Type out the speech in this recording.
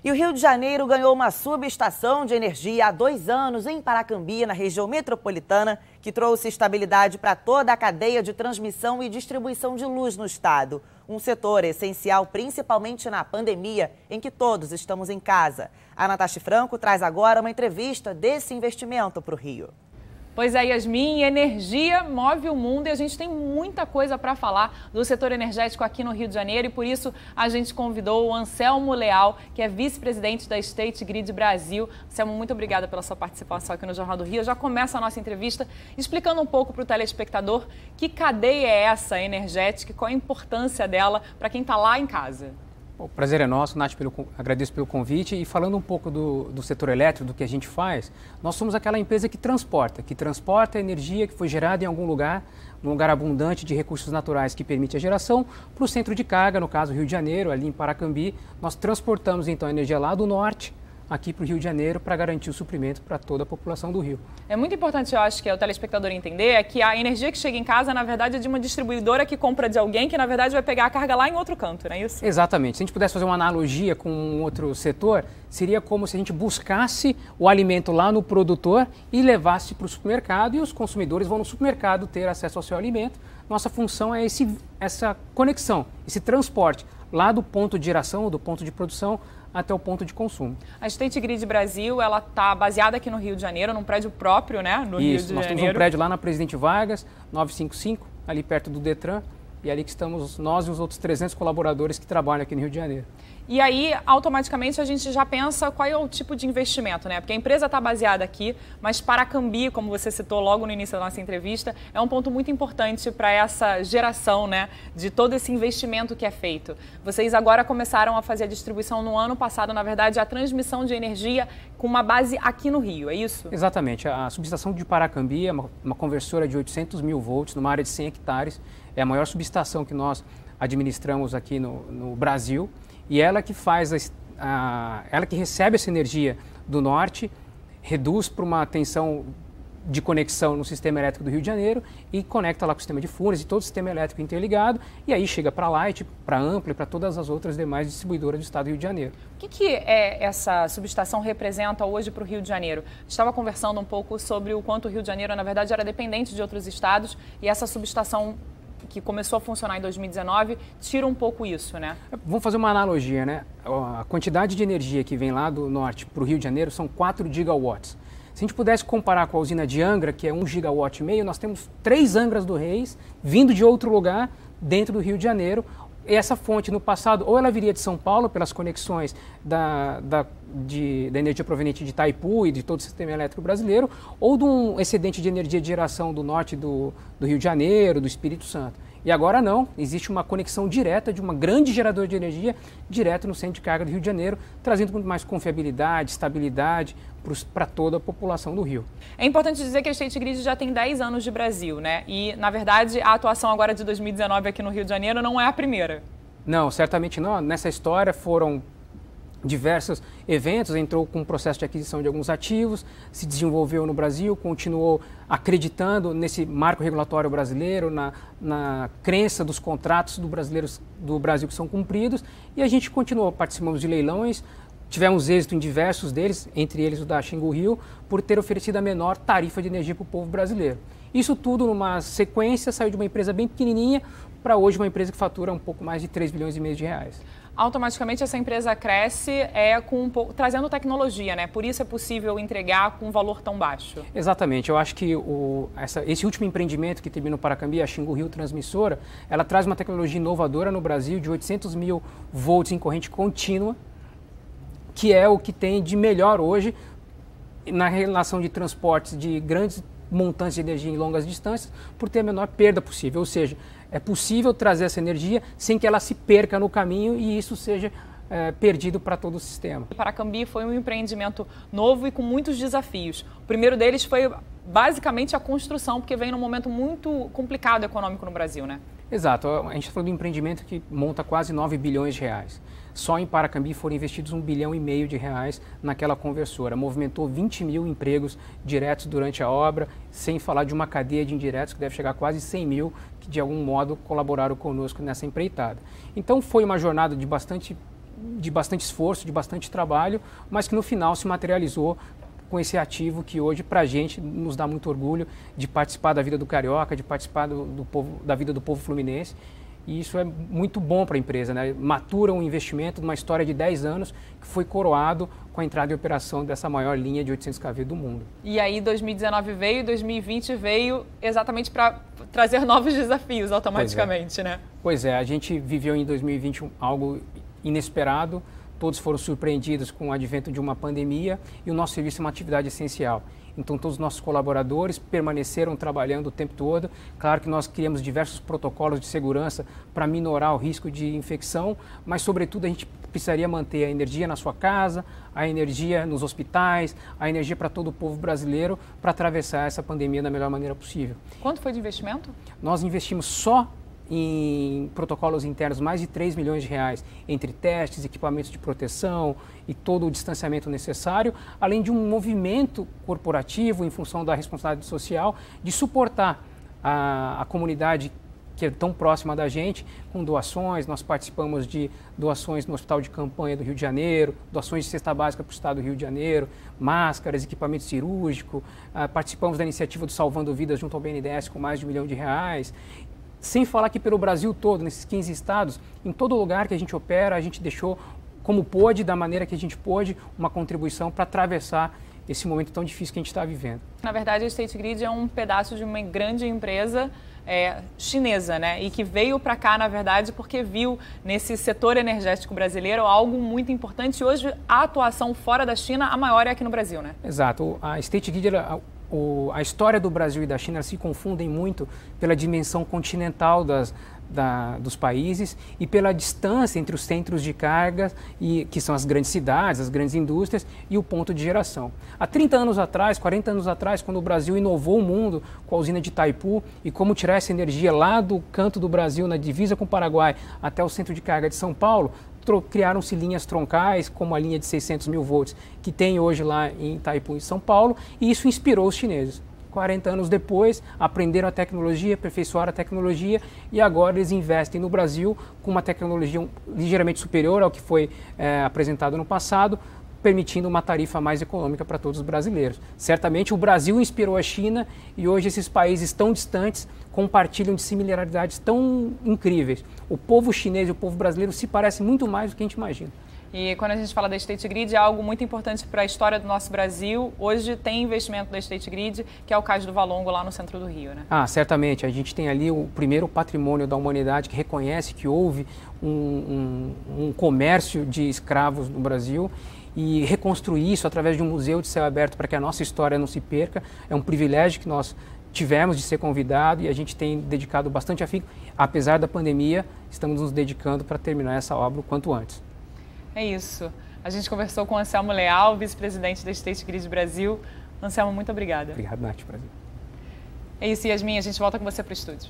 E o Rio de Janeiro ganhou uma subestação de energia há 2 anos em Paracambi, na região metropolitana, que trouxe estabilidade para toda a cadeia de transmissão e distribuição de luz no estado. Um setor essencial, principalmente na pandemia, em que todos estamos em casa. A Natasha Franco traz agora uma entrevista desse investimento para o Rio. Pois é, Yasmin, energia move o mundo e a gente tem muita coisa para falar do setor energético aqui no Rio de Janeiro e por isso a gente convidou o Anselmo Leal, que é vice-presidente da State Grid Brasil. Anselmo, muito obrigada pela sua participação aqui no Jornal do Rio. Já começa a nossa entrevista explicando um pouco para o telespectador que cadeia é essa energética e qual a importância dela para quem está lá em casa. O prazer é nosso, Nath, agradeço pelo convite. E falando um pouco do setor elétrico, do que a gente faz, nós somos aquela empresa que transporta a energia que foi gerada em algum lugar, um lugar abundante de recursos naturais que permite a geração, para o centro de carga, no caso Rio de Janeiro, ali em Paracambi. Nós transportamos então a energia lá do norte, aqui para o Rio de Janeiro, para garantir o suprimento para toda a população do Rio. É muito importante, eu acho, que o telespectador entender é que a energia que chega em casa, na verdade, é de uma distribuidora que compra de alguém que, na verdade, vai pegar a carga lá em outro canto, não é isso? Exatamente. Se a gente pudesse fazer uma analogia com um outro setor, seria como se a gente buscasse o alimento lá no produtor e levasse para o supermercado e os consumidores vão no supermercado ter acesso ao seu alimento. Nossa função é essa conexão, esse transporte lá do ponto de geração, do ponto de produção, até o ponto de consumo. A State Grid Brasil, ela está baseada aqui no Rio de Janeiro, num prédio próprio, né? No Rio de Janeiro. Nós temos um prédio lá na Presidente Vargas, 955, ali perto do Detran, e ali que estamos nós e os outros 300 colaboradores que trabalham aqui no Rio de Janeiro. E aí, automaticamente, a gente já pensa qual é o tipo de investimento, né? Porque a empresa está baseada aqui, mas Paracambi, como você citou logo no início da nossa entrevista, é um ponto muito importante para essa geração, né? De todo esse investimento que é feito. Vocês agora começaram a fazer a distribuição no ano passado, na verdade, a transmissão de energia com uma base aqui no Rio, é isso? Exatamente. A subestação de Paracambi é uma conversora de 800 mil volts, numa área de 100 hectares. É a maior subestação que nós administramos aqui no Brasil. E ela que faz, ela que recebe essa energia do norte, reduz para uma tensão de conexão no sistema elétrico do Rio de Janeiro e conecta lá com o sistema de Furnas e todo o sistema elétrico interligado. E aí chega para a Light, para a Ampla e para todas as outras demais distribuidoras do estado do Rio de Janeiro. O que essa subestação representa hoje para o Rio de Janeiro? Estava conversando um pouco sobre o quanto o Rio de Janeiro, na verdade, era dependente de outros estados e essa subestação que começou a funcionar em 2019, tira um pouco isso, né? Vamos fazer uma analogia, né? A quantidade de energia que vem lá do norte para o Rio de Janeiro são 4 gigawatts. Se a gente pudesse comparar com a usina de Angra, que é 1,5 gigawatt, nós temos 3 Angras do Reis vindo de outro lugar dentro do Rio de Janeiro. E essa fonte, no passado, ou ela viria de São Paulo, pelas conexões da energia proveniente de Itaipu e de todo o sistema elétrico brasileiro, ou de um excedente de energia de geração do norte do Rio de Janeiro, do Espírito Santo. E agora não, existe uma conexão direta de uma grande geradora de energia direto no centro de carga do Rio de Janeiro, trazendo muito mais confiabilidade, estabilidade para toda a população do Rio. É importante dizer que a State Grid já tem 10 anos de Brasil, né? E, na verdade, a atuação agora de 2019 aqui no Rio de Janeiro não é a primeira. Não, certamente não. Nessa história foram diversos eventos, entrou com um processo de aquisição de alguns ativos, se desenvolveu no Brasil, continuou acreditando nesse marco regulatório brasileiro, na crença dos contratos do Brasil que são cumpridos, e a gente continuou, participamos de leilões, tivemos êxito em diversos deles, entre eles o da Xingu Rio, por ter oferecido a menor tarifa de energia para o povo brasileiro. Isso tudo numa sequência, saiu de uma empresa bem pequenininha para hoje uma empresa que fatura um pouco mais de 3 bilhões e meio de reais. Automaticamente essa empresa cresce trazendo tecnologia, né? Por isso é possível entregar com um valor tão baixo. Exatamente. Eu acho que esse último empreendimento que terminou Paracambi, a Xingu Rio Transmissora, ela traz uma tecnologia inovadora no Brasil de 800 mil volts em corrente contínua, que é o que tem de melhor hoje na relação de transportes de grandes montantes de energia em longas distâncias, por ter a menor perda possível. Ou seja, é possível trazer essa energia sem que ela se perca no caminho e isso seja perdido para todo o sistema. Paracambi foi um empreendimento novo e com muitos desafios. O primeiro deles foi basicamente a construção, porque vem num momento muito complicado econômico no Brasil, né? Exato. A gente está falando de um empreendimento que monta quase 9 bilhões de reais. Só em Paracambi foram investidos 1,5 bilhão de reais naquela conversora. Movimentou 20 mil empregos diretos durante a obra, sem falar de uma cadeia de indiretos que deve chegar a quase 100 mil, que de algum modo colaboraram conosco nessa empreitada. Então foi uma jornada de bastante de bastante esforço, de bastante trabalho, mas que no final se materializou com esse ativo que hoje, para a gente, nos dá muito orgulho de participar da vida do Carioca, de participar do povo, da vida do povo fluminense. E isso é muito bom para a empresa, né? Matura um investimento de uma história de 10 anos que foi coroado com a entrada em operação dessa maior linha de 800 kV do mundo. E aí 2019 veio e 2020 veio exatamente para trazer novos desafios automaticamente, né? Pois é, a gente viveu em 2020 algo inesperado, todos foram surpreendidos com o advento de uma pandemia e o nosso serviço é uma atividade essencial. Então, todos os nossos colaboradores permaneceram trabalhando o tempo todo. Claro que nós criamos diversos protocolos de segurança para minorar o risco de infecção, mas, sobretudo, a gente precisaria manter a energia na sua casa, a energia nos hospitais, a energia para todo o povo brasileiro para atravessar essa pandemia da melhor maneira possível. Quanto foi de investimento? Nós investimos só em protocolos internos mais de 3 milhões de reais, entre testes, equipamentos de proteção e todo o distanciamento necessário, além de um movimento corporativo em função da responsabilidade social de suportar a comunidade que é tão próxima da gente, com doações. Nós participamos de doações no Hospital de Campanha do Rio de Janeiro, doações de cesta básica para o Estado do Rio de Janeiro, máscaras, equipamento cirúrgico, participamos da iniciativa do Salvando Vidas junto ao BNDES com mais de R$1 milhão. Sem falar que pelo Brasil todo, nesses 15 estados, em todo lugar que a gente opera, a gente deixou como pôde, da maneira que a gente pôde, uma contribuição para atravessar esse momento tão difícil que a gente está vivendo. Na verdade, a State Grid é um pedaço de uma grande empresa chinesa, né? E que veio para cá, na verdade, porque viu nesse setor energético brasileiro algo muito importante. E hoje, a atuação fora da China, a maior é aqui no Brasil, né? Exato. A State Grid, a história do Brasil e da China se confundem muito pela dimensão continental dos países e pela distância entre os centros de carga, que são as grandes cidades, as grandes indústrias, e o ponto de geração. Há 30 anos atrás, 40 anos atrás, quando o Brasil inovou o mundo com a usina de Itaipu e como tirar essa energia lá do canto do Brasil, na divisa com o Paraguai, até o centro de carga de São Paulo, criaram-se linhas troncais, como a linha de 600 mil volts, que tem hoje lá em Itaipu, em São Paulo, e isso inspirou os chineses. 40 anos depois, aprenderam a tecnologia, aperfeiçoaram a tecnologia e agora eles investem no Brasil com uma tecnologia ligeiramente superior ao que foi apresentado no passado, permitindo uma tarifa mais econômica para todos os brasileiros. Certamente o Brasil inspirou a China e hoje esses países tão distantes compartilham de similaridades tão incríveis. O povo chinês e o povo brasileiro se parecem muito mais do que a gente imagina. E quando a gente fala da State Grid, é algo muito importante para a história do nosso Brasil. Hoje tem investimento da State Grid, que é o Cais do Valongo, lá no centro do Rio, né? Certamente. A gente tem ali o primeiro patrimônio da humanidade que reconhece que houve um comércio de escravos no Brasil. E reconstruir isso através de um museu de céu aberto para que a nossa história não se perca é um privilégio que nós tivemos de ser convidado e a gente tem dedicado bastante afinco. Apesar da pandemia, estamos nos dedicando para terminar essa obra o quanto antes. É isso. A gente conversou com o Anselmo Leal, vice-presidente da State Grid Brasil. Anselmo, muito obrigada. Obrigado, Nath. Prazer. É isso, Yasmin. A gente volta com você para o estúdio.